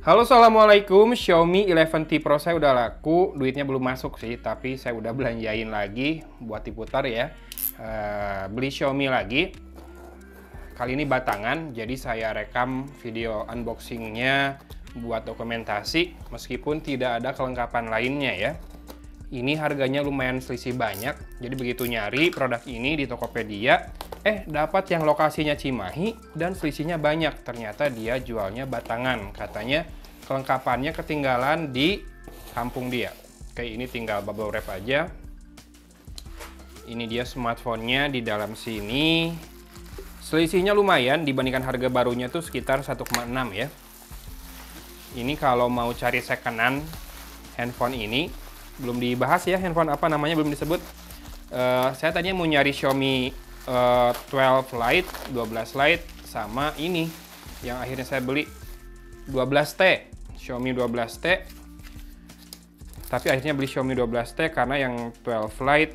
Halo, assalamualaikum. Xiaomi 11T Pro saya udah laku, duitnya belum masuk sih, tapi saya udah belanjain lagi buat diputar ya. Beli Xiaomi lagi. Kali ini batangan, jadi saya rekam video unboxingnya buat dokumentasi, meskipun tidak ada kelengkapan lainnya ya. Ini harganya lumayan selisih banyak, jadi begitu nyari produk ini di Tokopedia, dapat yang lokasinya Cimahi dan selisihnya banyak. Ternyata dia jualnya batangan, katanya kelengkapannya ketinggalan di kampung dia. Oke, ini tinggal bubble wrap aja. Ini dia smartphone-nya di dalam sini. Selisihnya lumayan dibandingkan harga barunya tuh sekitar 1,6 ya. Ini kalau mau cari secondan handphone ini, belum dibahas ya handphone apa namanya, belum disebut. Saya tadinya mau nyari Xiaomi 12 Lite, 12 Lite, sama ini yang akhirnya saya beli 12T, Xiaomi 12T. Tapi akhirnya beli Xiaomi 12T karena yang 12 Lite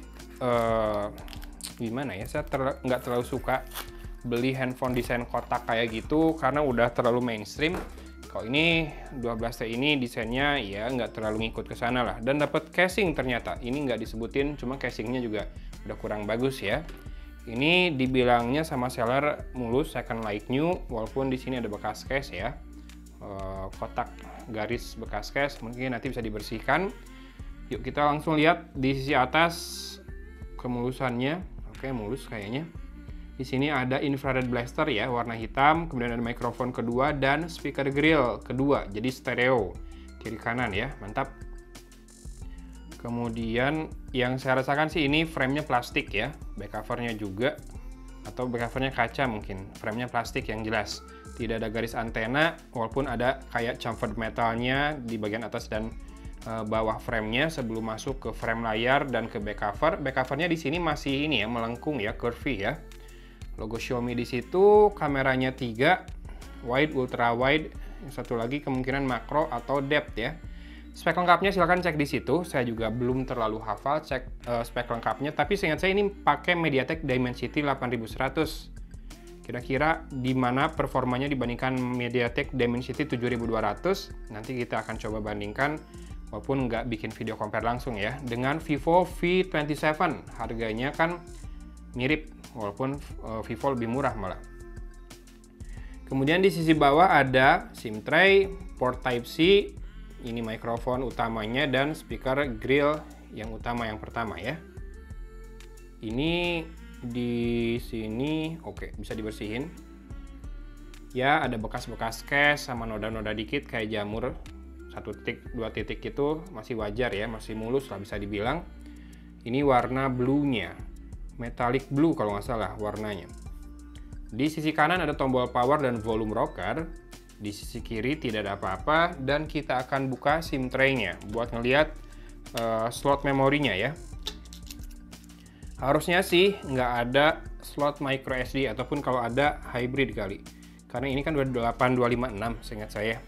gimana ya, saya nggak terlalu suka beli handphone desain kotak kayak gitu karena udah terlalu mainstream. Kalau ini 12T ini desainnya ya nggak terlalu ngikut ke sana lah. Dan dapat casing ternyata. Ini nggak disebutin, cuma casingnya juga udah kurang bagus ya. Ini dibilangnya sama seller mulus, second like new, walaupun di sini ada bekas case ya. Kotak garis bekas case, mungkin nanti bisa dibersihkan. Yuk kita langsung lihat di sisi atas kemulusannya. Oke, mulus kayaknya. Di sini ada infrared blaster ya, warna hitam, kemudian ada mikrofon kedua dan speaker grill kedua, jadi stereo kiri kanan ya, mantap. Kemudian yang saya rasakan sih ini framenya plastik ya, back covernya juga, atau back covernya kaca mungkin, framenya plastik yang jelas. Tidak ada garis antena, walaupun ada kayak chamfered metalnya di bagian atas dan bawah framenya sebelum masuk ke frame layar dan ke back cover. Back covernya di sini masih ini ya, melengkung ya, curvy ya. Logo Xiaomi di situ, kameranya 3, wide, ultra wide, yang satu lagi kemungkinan makro atau depth ya. Spek lengkapnya silahkan cek di situ. Saya juga belum terlalu hafal cek spek lengkapnya, tapi seingat saya ini pakai MediaTek Dimensity 8100. Kira-kira di mana performanya dibandingkan MediaTek Dimensity 7200? Nanti kita akan coba bandingkan, walaupun nggak bikin video compare langsung ya, dengan Vivo V27. Harganya kan mirip, walaupun Vivo lebih murah malah. Kemudian di sisi bawah ada SIM tray, port Type-C, ini mikrofon utamanya dan speaker grill yang utama yang pertama ya. Ini di sini oke, bisa dibersihin. Ya, ada bekas-bekas case sama noda-noda dikit kayak jamur. 1 titik, 2 titik itu masih wajar ya, masih mulus lah bisa dibilang. Ini warna blue-nya. Metallic blue kalau nggak salah warnanya. Di sisi kanan ada tombol power dan volume rocker. Di sisi kiri tidak ada apa-apa dan kita akan buka SIM tray-nya buat ngelihat slot memorinya ya. Harusnya sih nggak ada slot micro SD ataupun kalau ada hybrid kali. Karena ini kan 28256 seingat saya.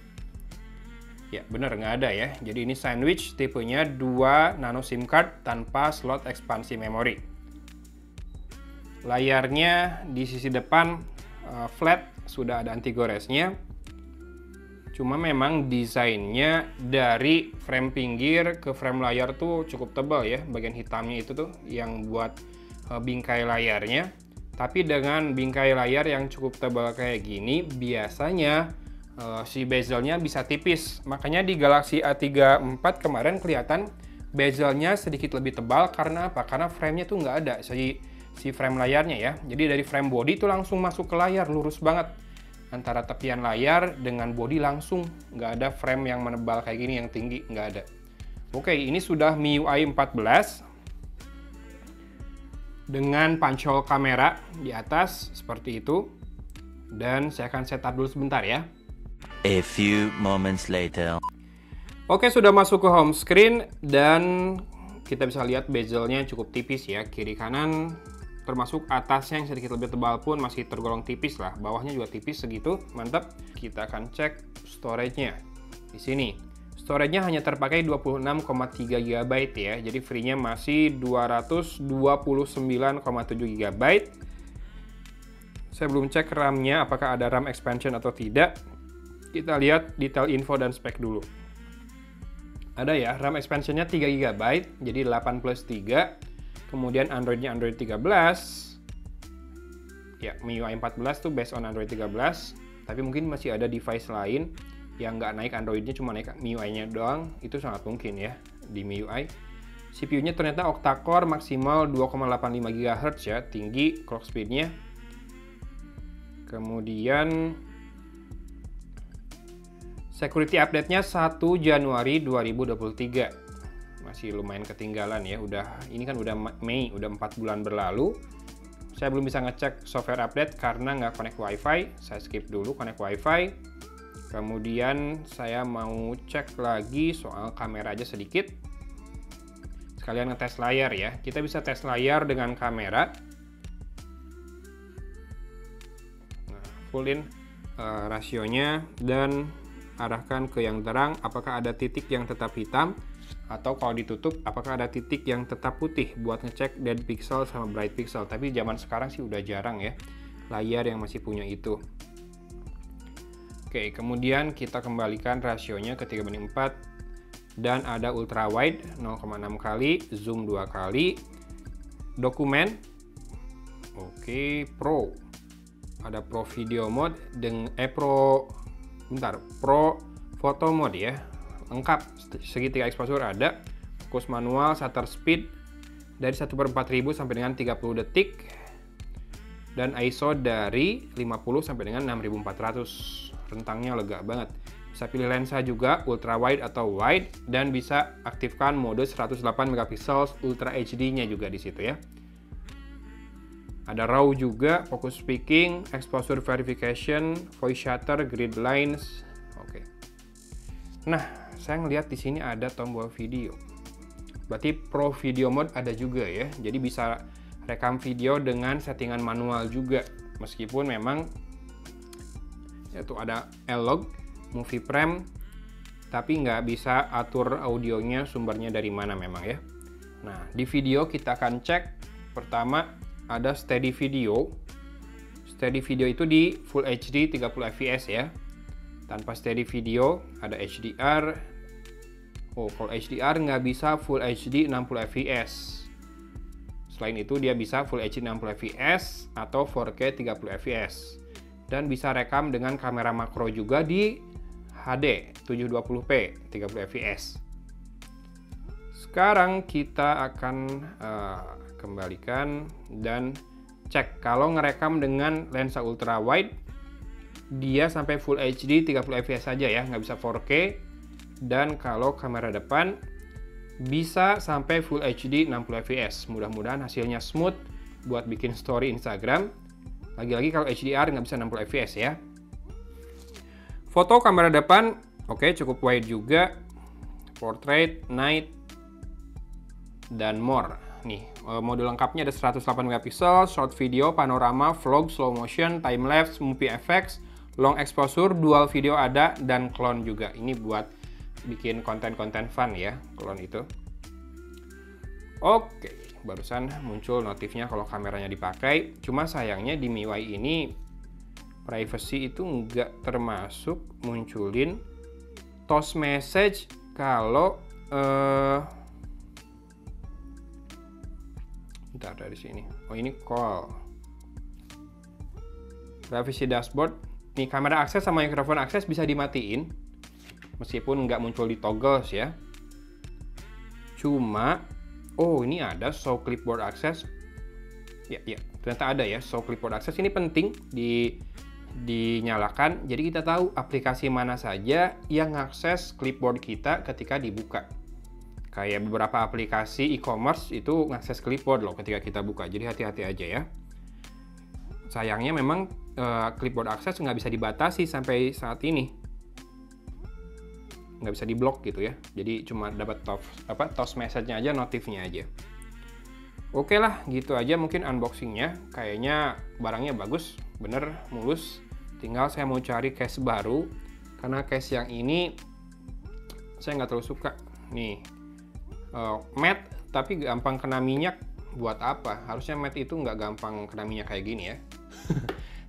Ya bener nggak ada ya. Jadi ini sandwich tipenya 2 nano SIM card tanpa slot ekspansi memori. Layarnya di sisi depan flat, sudah ada anti goresnya. Cuma memang desainnya dari frame pinggir ke frame layar tuh cukup tebal ya. Bagian hitamnya itu tuh yang buat bingkai layarnya. Tapi dengan bingkai layar yang cukup tebal kayak gini, biasanya si bezelnya bisa tipis. Makanya di Galaxy A34 kemarin kelihatan bezelnya sedikit lebih tebal. Karena apa? Karena framenya tuh nggak ada si frame layarnya ya. Jadi dari frame body itu langsung masuk ke layar, lurus banget. Antara tepian layar dengan body langsung, nggak ada frame yang menebal kayak gini yang tinggi, nggak ada. Oke, ini sudah MIUI 14 dengan punch hole kamera di atas seperti itu. Dan saya akan setup dulu sebentar ya. A few moments later. Oke, sudah masuk ke home screen dan kita bisa lihat bezelnya cukup tipis ya, kiri kanan. Termasuk atasnya yang sedikit lebih tebal pun masih tergolong tipis lah. Bawahnya juga tipis segitu, mantap. Kita akan cek storage-nya. Di sini, storage-nya hanya terpakai 26,3 GB ya. Jadi free-nya masih 229,7 GB. Saya belum cek RAM-nya apakah ada RAM expansion atau tidak. Kita lihat detail info dan spek dulu. Ada ya, RAM expansion-nya 3 GB, jadi 8 plus 3. Kemudian Android-nya Android 13. Ya, MIUI 14 tuh based on Android 13. Tapi mungkin masih ada device lain yang nggak naik Android-nya, cuma naik MIUI-nya doang. Itu sangat mungkin ya, di MIUI. CPU-nya ternyata octa-core maksimal 2,85 GHz ya, tinggi clock speed-nya. Kemudian security update-nya 1 Januari 2023. Masih lumayan ketinggalan ya. Ini kan udah Mei, udah 4 bulan berlalu. Saya belum bisa ngecek software update karena nggak connect WiFi. Saya skip dulu connect WiFi. Kemudian saya mau cek lagi soal kamera aja sedikit. Sekalian ngetes layar ya. Kita bisa tes layar dengan kamera. Nah, fullin rasionya dan arahkan ke yang terang, apakah ada titik yang tetap hitam, atau kalau ditutup, apakah ada titik yang tetap putih buat ngecek dead pixel sama bright pixel. Tapi zaman sekarang sih udah jarang ya layar yang masih punya itu. Oke, kemudian kita kembalikan rasionya ke 3:4 dan ada ultra wide 0,6 kali, zoom 2 kali, dokumen, oke, pro, ada pro video mode dengan Pro photo mode ya, lengkap, segitiga exposure ada, fokus manual, shutter speed dari 1/4000 sampai dengan 30 detik, dan ISO dari 50 sampai dengan 6400, rentangnya lega banget. Bisa pilih lensa juga, ultra wide atau wide, dan bisa aktifkan mode 108 megapiksel Ultra HD-nya juga di situ ya. Ada RAW juga, focus speaking, exposure verification, voice shutter, grid lines. Oke. Nah, saya ngelihat di sini ada tombol video. Berarti Pro Video Mode ada juga ya. Jadi bisa rekam video dengan settingan manual juga. Meskipun memang yaitu ada L-Log, Movie Frame, tapi nggak bisa atur audionya sumbernya dari mana memang ya. Nah, di video kita akan cek pertama ada steady video. Steady video itu di Full HD 30 fps ya. Tanpa steady video ada HDR. Oh, kalau HDR nggak bisa Full HD 60 fps. Selain itu dia bisa Full HD 60 fps atau 4K 30 fps. Dan bisa rekam dengan kamera makro juga di HD 720p 30 fps. Sekarang kita akan kembalikan dan cek kalau ngerekam dengan lensa ultra wide dia sampai Full HD 30 fps saja ya, nggak bisa 4K. Dan kalau kamera depan bisa sampai Full HD 60 fps. Mudah-mudahan hasilnya smooth buat bikin story Instagram. Lagi-lagi kalau HDR nggak bisa 60 fps ya. Foto kamera depan oke, cukup wide juga, portrait, night, dan more. Nih, mode lengkapnya ada 108 megapiksel, short video, panorama, vlog, slow motion, time lapse, movie effects, long exposure, dual video ada, dan clone juga. Ini buat bikin konten-konten fun ya, clone itu. Oke, barusan muncul notifnya kalau kameranya dipakai. Cuma sayangnya di MIUI ini privacy itu nggak termasuk munculin toast message kalau bentar, dari sini. Oh, ini call. Privacy dashboard. Nih, kamera akses sama mikrofon akses bisa dimatiin. Meskipun nggak muncul di toggles ya. Cuma, oh ini ada show clipboard access. Ya, ternyata ada ya show clipboard access. Ini penting dinyalakan. Jadi kita tahu aplikasi mana saja yang akses clipboard kita ketika dibuka. Kayak beberapa aplikasi e-commerce itu ngakses clipboard loh ketika kita buka. Jadi hati-hati aja ya. Sayangnya memang clipboard access nggak bisa dibatasi sampai saat ini. Nggak bisa diblok gitu ya. Jadi cuma dapat toast message-nya aja, notifnya aja. Oke lah, gitu aja mungkin unboxingnya. Kayaknya barangnya bagus, bener, mulus. Tinggal saya mau cari case baru. Karena case yang ini saya nggak terlalu suka. Nih. Matte tapi gampang kena minyak, buat apa? Harusnya matte itu nggak gampang kena minyak kayak gini ya.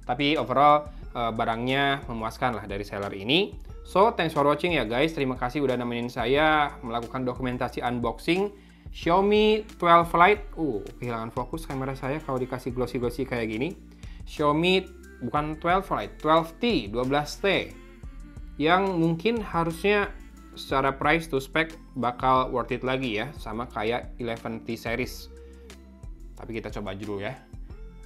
Tapi overall barangnya memuaskan lah dari seller ini. So, thanks for watching ya guys. Terima kasih udah nemenin saya melakukan dokumentasi unboxing Xiaomi 12 Lite. Kehilangan fokus kamera saya kalau dikasih glossy-glossy kayak gini. Xiaomi bukan 12 Lite, 12T, 12T. Yang mungkin harusnya secara price to spec bakal worth it lagi ya, sama kayak 11T series. Tapi kita coba dulu ya,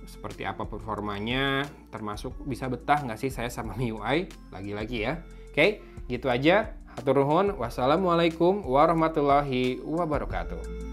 seperti apa performanya, termasuk bisa betah nggak sih saya sama MIUI, lagi-lagi ya. Oke, gitu aja. Hatur nuhun. Wassalamualaikum warahmatullahi wabarakatuh.